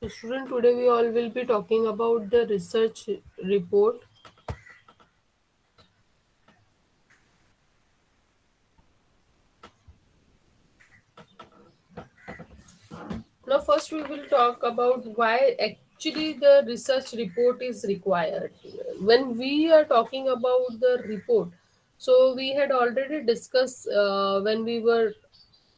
So, student, today we all will be talking about the research report. Now, first we will talk about why actually the research report is required. When we are talking about the report, so we had already discussed when we were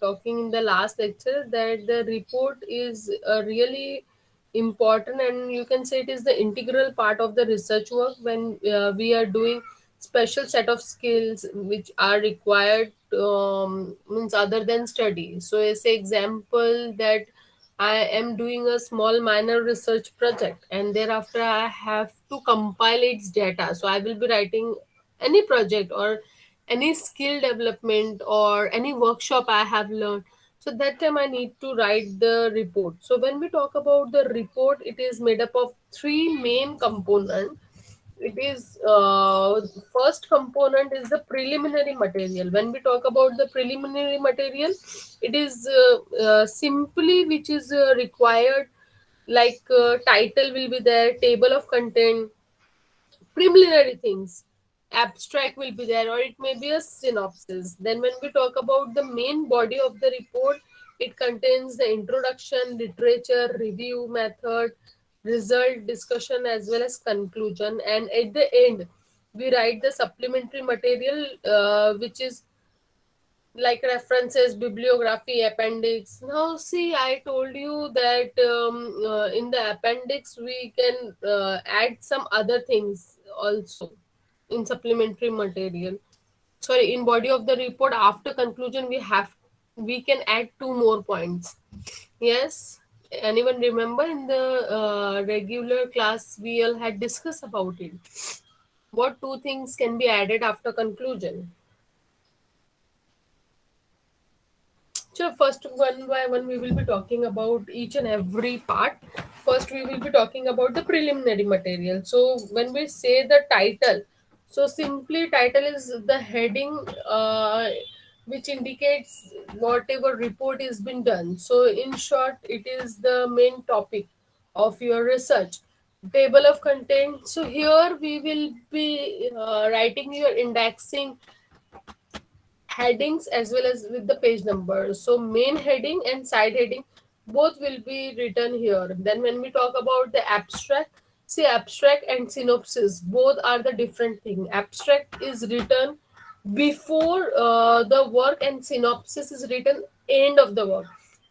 talking in the last lecture that the report is really important, and you can say it is the integral part of the research work when we are doing special set of skills which are required, means other than study. So as a example that I am doing a small minor research project and thereafter I have to compile its data. So I will be writing any project or any skill development or any workshop I have learned. So that time I need to write the report. So when we talk about the report, it is made up of three main components. It is first component is the preliminary material. When we talk about the preliminary material, it is simply which is required, like title will be there, table of content, preliminary things, abstract will be there, or it may be a synopsis. Then when we talk about the main body of the report, it contains the introduction, literature review, method, result, discussion, as well as conclusion. And at the end we write the supplementary material, which is like references, bibliography, appendix. Now see, I told you that in the appendix we can add some other things also in supplementary material. Sorry, in body of the report, after conclusion we can add two more points. Yes, anyone remember in the regular class we all had discussed about it, what two things can be added after conclusion? So first, one by one, we will be talking about each and every part. First, we will be talking about the preliminary material. So when we say the title, so simply title is the heading, which indicates whatever report is been done. So in short, it is the main topic of your research. Table of content. So here we will be writing your indexing headings as well as with the page number. So main heading and side heading both will be written here. Then when we talk about the abstract, see, abstract and synopsis both are the different thing. Abstract is written before the work and synopsis is written end of the work.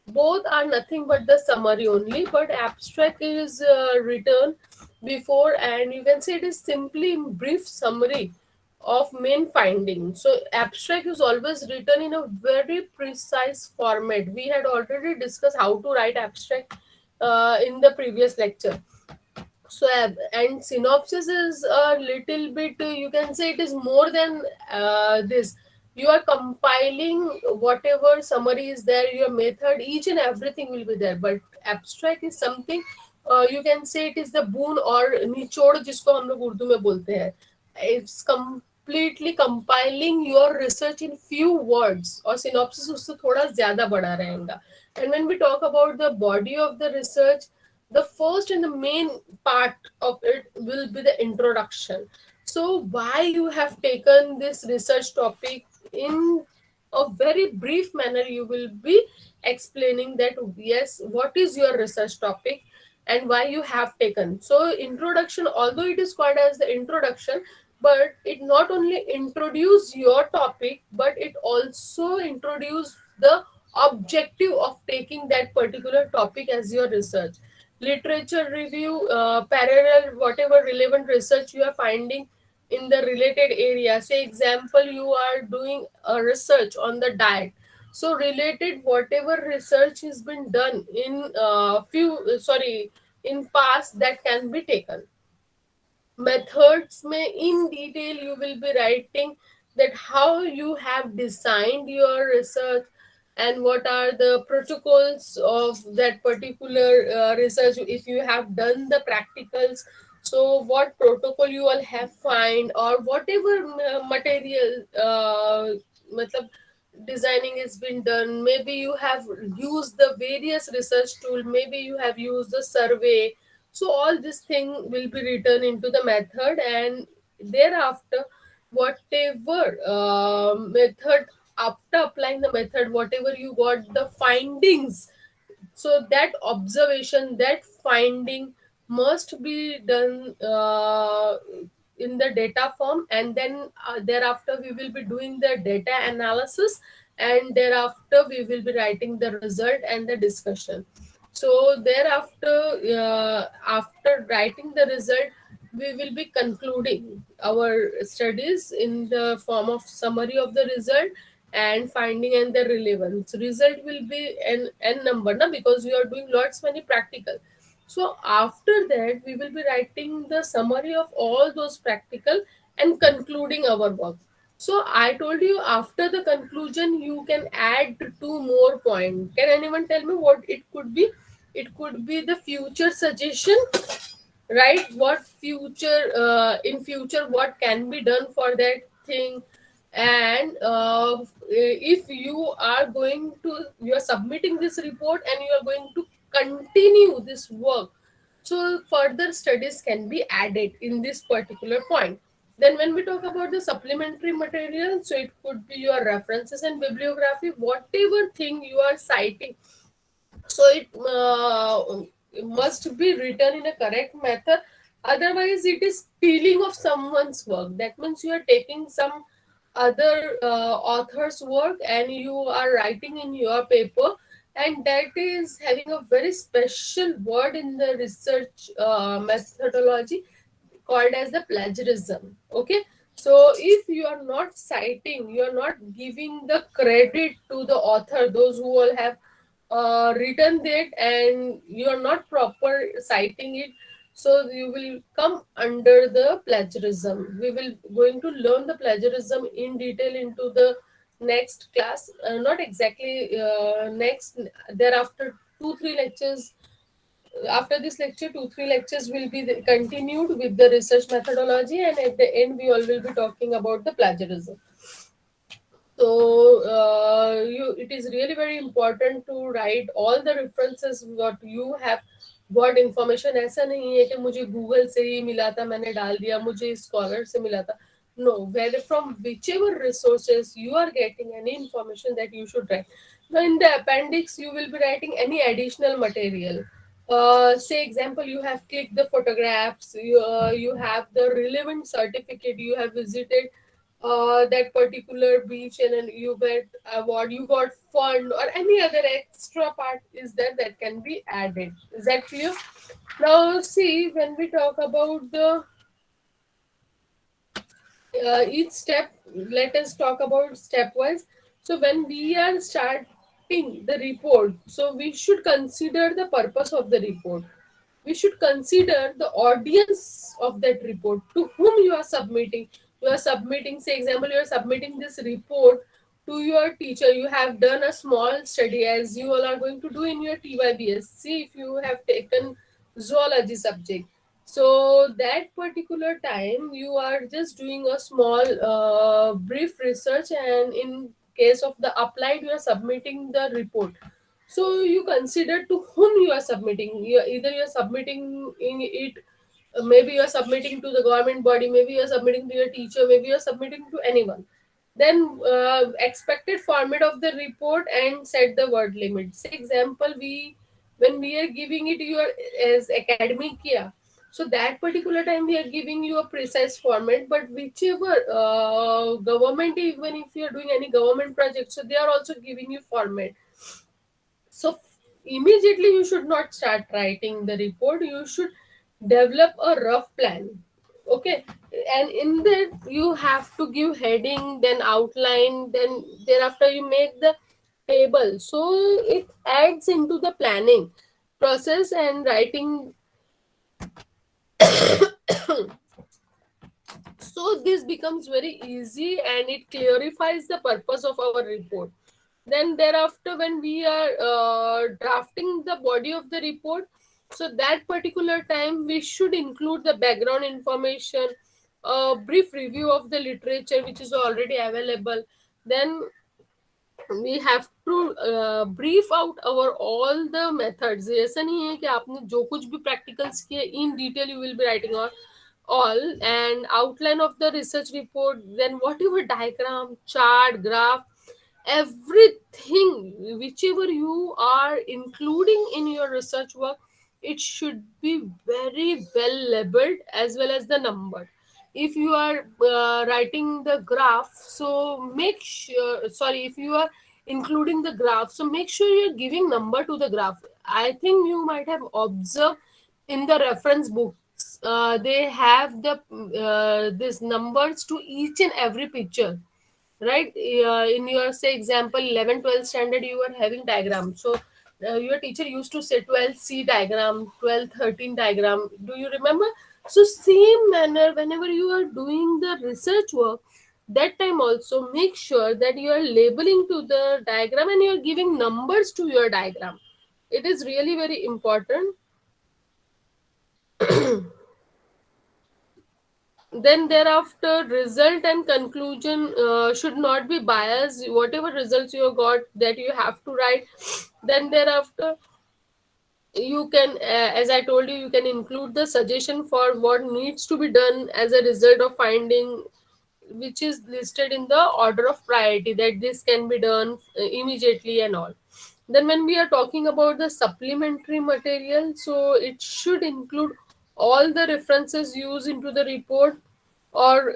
Both are nothing but the summary only, but abstract is written before, and you can say it is simply brief summary of main findings. So abstract is always written in a very precise format. We had already discussed how to write abstract in the previous lecture. So and synopsis is a little bit, you can say it is more than this. You are compiling whatever summary is there, your method, each and everything will be there. But abstract is something, you can say it is the boon or निचोड़ जिसको हम लोग उर्दू में बोलते हैं. It's completely compiling your research in few words, और synopsis उससे थोड़ा ज्यादा बड़ा रहेगा. And when we talk about the body of the research, the first and the main part of it will be the introduction. So why you have taken this research topic, in a very brief manner you will be explaining that yes, what is your research topic and why you have taken. So introduction, although it is called as the introduction, but it not only introduce your topic, but it also introduce the objective of taking that particular topic as your research. Literature review, parallel whatever relevant research you are finding in the related area. Say example, you are doing a research on the diet, so related whatever research has been done in in past, that can be taken. Methods may in detail you will be writing that how you have designed your research and what are the protocols of that particular research. If you have done the practicals, so what protocol you all have find, or whatever material, matlab, designing has been done, maybe you have used the various research tool, maybe you have used the survey. So all this thing will be written into the method, and thereafter whatever method, after applying the method, whatever you got the findings, so that observation, that finding must be done in the data form, and then thereafter we will be doing the data analysis, and thereafter we will be writing the result and the discussion. So thereafter, after writing the result, we will be concluding our studies in the form of summary of the result and finding and the relevance. Result will be n number na, because we are doing lots many practical. So after that we will be writing the summary of all those practical and concluding our work. So I told you, after the conclusion you can add two more points. Can anyone tell me what it could be? It could be the future suggestion, right? What future, in future what can be done for that thing. And if you are going to, you are submitting this report and you are going to continue this work, so further studies can be added in this particular point. Then when we talk about the supplementary material, so it could be your references and bibliography, whatever thing you are citing. So it must be written in a correct method, otherwise it is stealing of someone's work. That means you are taking some other author's work and you are writing in your paper, and that is having a very special word in the research methodology called as the plagiarism. Okay, so if you are not citing, you are not giving the credit to the author, those who will have written that, and you are not proper citing it, so you will come under the plagiarism. We will going to learn the plagiarism in detail into the next class, not exactly next, thereafter 2 3 lectures. After this lecture, 2 3 lectures will be continued with the research methodology, and at the end we all will be talking about the plagiarism. So it is really very important to write all the references what you have got information. ऐसा नहीं है कि मुझे Google से ही मिला था, मैंने डाल दिया, मुझे स्कॉलर से मिला था. No, whether from whichever resources you are getting any information, that you should write. Now in the appendix you will be writing any additional material. Say example, you have clicked the photographs, you have the relevant certificate, you have visited that particular beach and then you get award, you got fund, or any other extra part is there that can be added. Is that clear? Now see, when we talk about the each step, let us talk about stepwise. So when we are starting the report, so we should consider the purpose of the report, we should consider the audience of that report, to whom you are submitting. You are submitting, say example, you are submitting this report to your teacher. You have done a small study, as you all are going to do in your TYBS. See, if you have taken zoology subject, so that particular time you are just doing a small brief research, and in case of the applied you are submitting the report. So you consider to whom you are submitting. Either you are submitting in it, maybe you are submitting to the government body, maybe you are submitting to your teacher, maybe you are submitting to anyone. Then expected format of the report and set the word limit. Say example, we when we are giving it your as academic year, so that particular time we are giving you a precise format. But whichever government, even if you are doing any government project, so they are also giving you format. So immediately you should not start writing the report, you should develop a rough plan. Okay, and in that you have to give heading, then outline, then thereafter you make the table. So it adds into the planning process and writing. So this becomes very easy and it clarifies the purpose of our report. Then thereafter, when we are drafting the body of the report, so that particular time we should include the background information, a brief review of the literature which is already available. Then we have to brief out our all the methods. ऐसा नहीं है कि आपने जो कुछ भी practicals किए in detail you will be writing on all, and outline of the research report, then whatever diagram, chart, graph, everything whichever you are including in your research work, it should be very well labeled as well as the number. If you are writing the graph, so make sure, sorry, if you are including the graph, so make sure you're giving number to the graph. I think you might have observed in the reference books, they have the this numbers to each and every picture, right? In your say example 11, 12 standard, you are having diagram. So your teacher used to say 12C diagram, 12, 13 diagram, do you remember? So same manner, whenever you are doing the research work, that time also make sure that you are labeling to the diagram and you are giving numbers to your diagram. It is really very important. Then thereafter, result and conclusion should not be biased. Whatever results you got, that you have to write. Then thereafter, you can, as I told you, you can include the suggestion for what needs to be done as a result of finding, which is listed in the order of priority, that this can be done immediately and all. Then when we are talking about the supplementary material, so it should include all the references used into the report or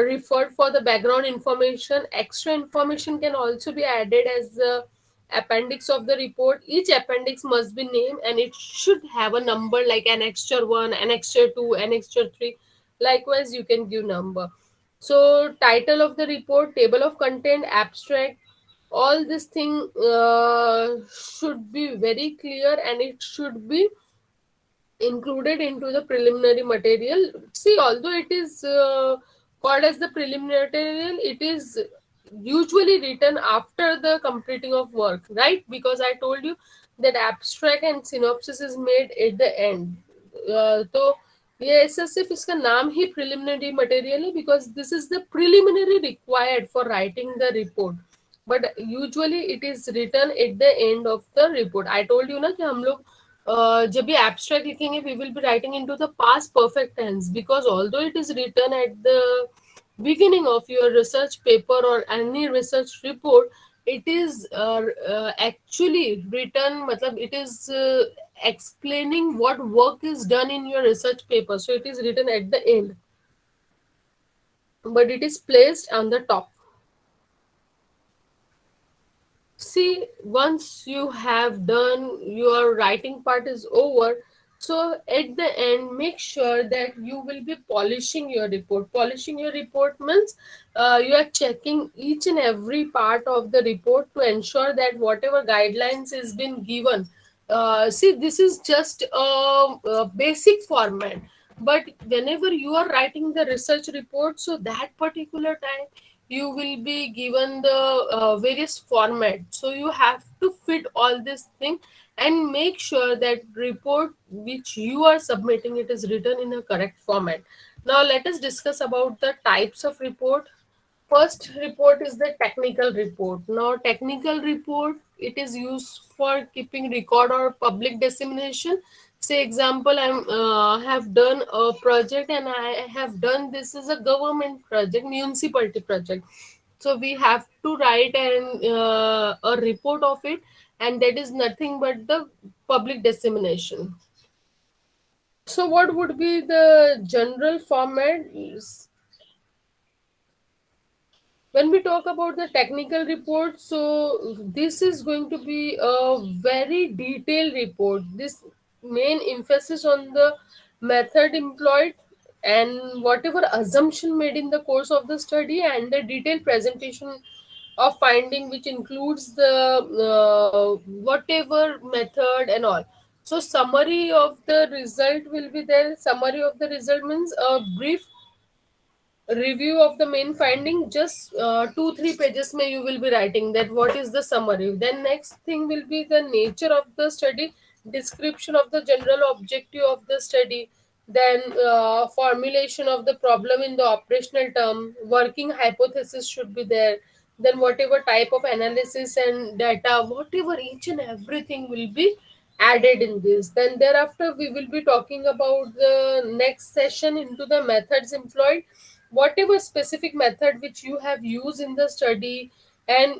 referred for the background information. Extra information can also be added as the appendix of the report. Each appendix must be named and it should have a number like annexure 1, annexure 2, annexure 3. Likewise, you can give number. So title of the report, table of content, abstract, all this thing should be very clear and it should be included into the preliminary material. See, although it is called as the preliminary material, it is usually written after the completing of work, right? Because I told you that abstract and synopsis is made at the end. तो ये ऐसा सिर्फ इसका नाम ही preliminary material है because this is the preliminary required for writing the report, but usually it is written at the end of the report. I told you ना कि हम लोग जब भी एब्स्ट्रैक्ट लिखेंगे we will be writing into the past perfect tense because although it is written at the beginning of your research paper or any research report, it is actually written, matlab it is explaining what work is done in your research paper, so it is written at the end but it is placed on the top. See, once you have done your writing part is over, so at the end make sure that you will be polishing your report. Polishing your report means you are checking each and every part of the report to ensure that whatever guidelines is been given, see, this is just a basic format, but whenever you are writing the research report, so that particular time you will be given the various format, so you have to fit all this thing and make sure that report which you are submitting, it is written in a correct format. Now let us discuss about the types of report. First report is the technical report. Now technical report, it is used for keeping record or public dissemination. Say example, I'm have done a project and I have done, this is a government project, municipality project. So we have to write a report of it, and that is nothing but the public dissemination. So what would be the general format? When we talk about the technical report, so this is going to be a very detailed report. This main emphasis on the method employed and whatever assumption made in the course of the study, and the detailed presentation of finding, which includes the whatever method and all. So summary of the result will be there. Summary of the result means a brief review of the main finding, just 2 3 pages may you will be writing that what is the summary. Then next thing will be the nature of the study, description of the general objective of the study, then formulation of the problem in the operational term, working hypothesis should be there, then whatever type of analysis and data, whatever, each and everything will be added in this. Then thereafter we will be talking about the next session into the methods employed, whatever specific method which you have used in the study. And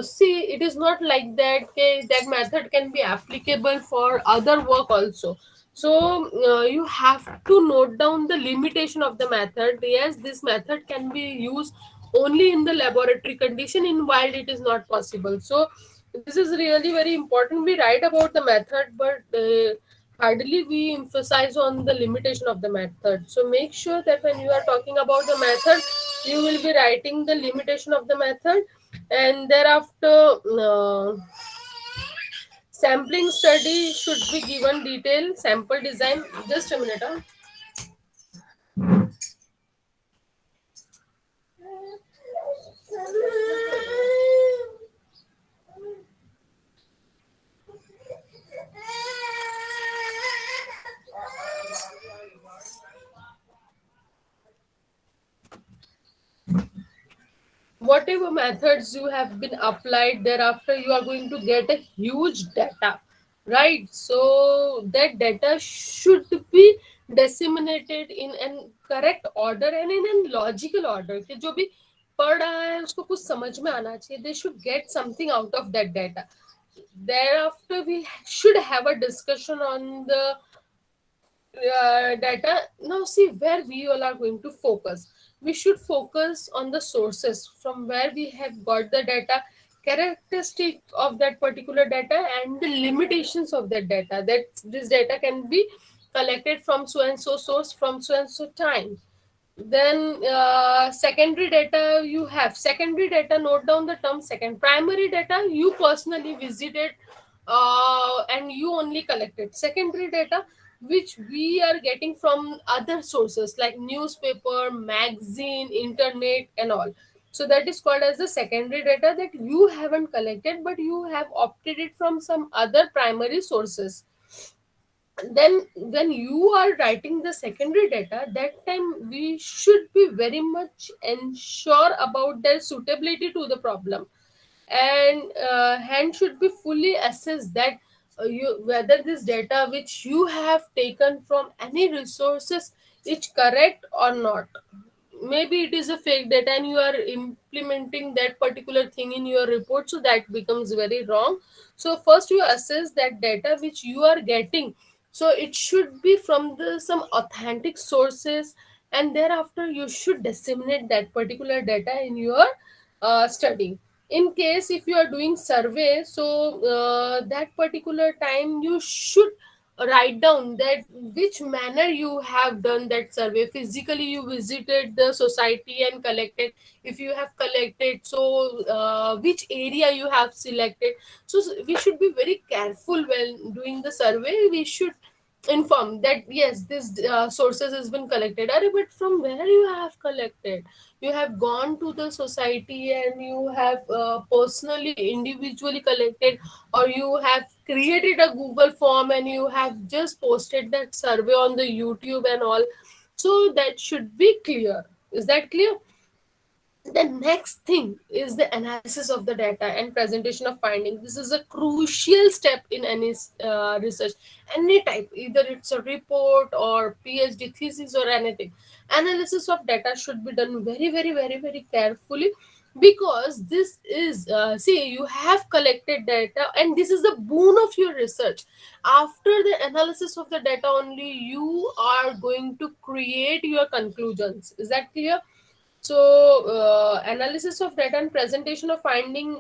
see, it is not like that, okay, that method can be applicable for other work also. So you have to note down the limitation of the method. Yes, this method can be used only in the laboratory condition, in wild it is not possible. So this is really very important. We write about the method, but hardly we emphasize on the limitation of the method. So make sure that when you are talking about the method, you will be writing the limitation of the method. And thereafter, sampling study should be given detail sample design. Just a minute. Huh? Whatever methods you have been applied, thereafter you are going to get a huge data, right? So that data should be disseminated in an correct order and in a logical order, कि जो भी पढ़ रहा है उसको कुछ समझ में आना चाहिए. They should get something out of that data. Thereafter we should have a discussion on the data. Now see where we all are going to focus. We should focus on the sources from where we have got the data, characteristic of that particular data, and the limitations of that data, that this data can be collected from so and so source, from so and so time. Then secondary data, you have secondary data, note down the term second. Primary data you personally visited and you only collected. Secondary data which we are getting from other sources like newspaper, magazine, internet and all. So that is called as the secondary data, that you haven't collected but you have opted it from some other primary sources. Then when you are writing the secondary data, that time we should be very much ensure about their suitability to the problem. And hand should be fully assess that you whether this data which you have taken from any resources is correct or not. Maybe it is a fake data and you are implementing that particular thing in your report, so that becomes very wrong. So first you assess that data which you are getting, so it should be from the some authentic sources. And thereafter you should disseminate that particular data in your study. In case if you are doing survey, so that particular time you should write down that which manner you have done that survey. Physically you visited the society and collected, if you have collected, so which area you have selected. So we should be very careful when doing the survey. We should inform that yes, this sources has been collected. Arre, but from where you have collected? You have gone to the society and you have personally individually collected, or you have created a Google form and you have just posted that survey on the YouTube and all. So that should be clear. Is that clear? The next thing is the analysis of the data and presentation of findings. This is a crucial step in any research, any type, either it's a report or PhD thesis or anything. Analysis of data should be done very, very, very, very carefully, because this is see, you have collected data and this is the boon of your research. After the analysis of the data only you are going to create your conclusions. Is that clear? So analysis of data and presentation of finding,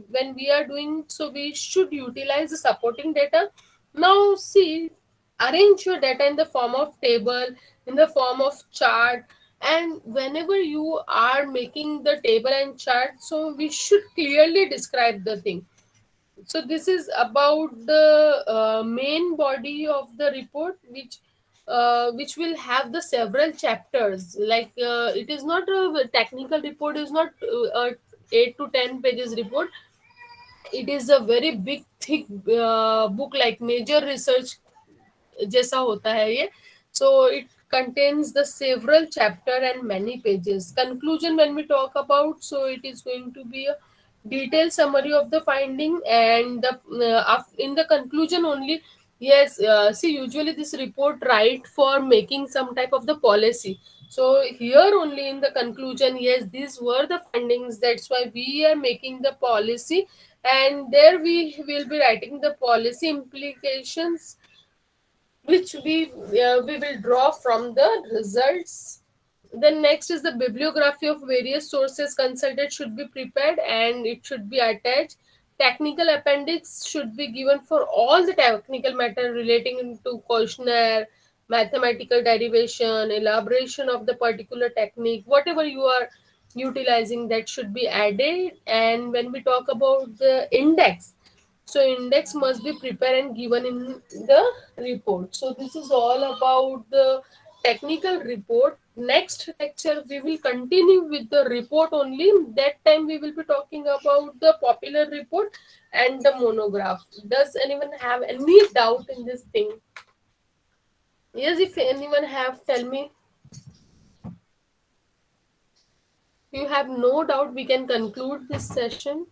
when we are doing, so we should utilize the supporting data. Now see, arrange your data in the form of table, in the form of chart. And whenever you are making the table and chart, so we should clearly describe the thing. So this is about the main body of the report, which will have the several chapters. Like it is not a technical report, is not a 8 to 10 pages report. It is a very big thick book, like major research जैसा होता है ये. So it contains the several chapter and many pages. Conclusion, when we talk about, so it is going to be a detailed summary of the finding, and the in the conclusion only. Yes, see, usually this report write for making some type of the policy. So here only in the conclusion, yes, these were the findings. That's why we are making the policy, and there we will be writing the policy implications, which we will draw from the results. Then next is the bibliography of various sources consulted should be prepared and it should be attached. Technical appendix should be given for all the technical matter relating to questionnaire, mathematical derivation, elaboration of the particular technique, whatever you are utilizing, that should be added. And when we talk about the index, so index must be prepared and given in the report. So this is all about the technical report. Next lecture we will continue with the report only. That time we will be talking about the popular report and the monograph. Does anyone have any doubt in this thing? Yes, if anyone have, tell me. You have no doubt, we can conclude this session.